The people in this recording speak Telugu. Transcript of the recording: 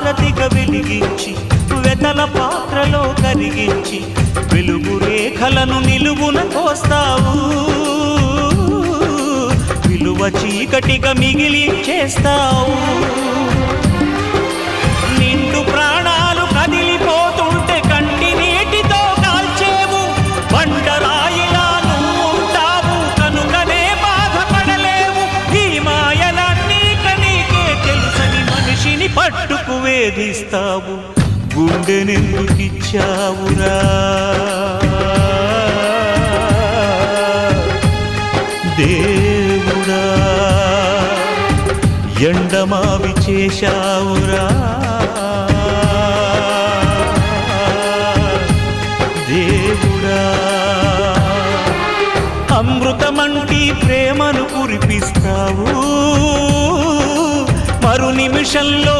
హారతిగా వెలిగించి వెతల పాత్రలో కరిగించి వెలుగు రేఖలను నిలువున కోస్తావు విలువ చీకటిగా మిగిలించేస్తావు నిండు ప్రాణాలు కదిలిపోతుంటే కంటి నీటితో కాల్చేవు బండరాయిలా నువ్వుంటావు కనుకనే బాధపడలేవు ఈ మాయలన్నీ నీకే తెలుసని మనిషిని పట్టుకు వేధిస్తావు గుండెనెందుకిచ్చావురా దేవుడా ఎండమావి చేశావురా దేవుడా అమృతమంటి ప్రేమను కురిపిస్తావు మరు నిమిషంలో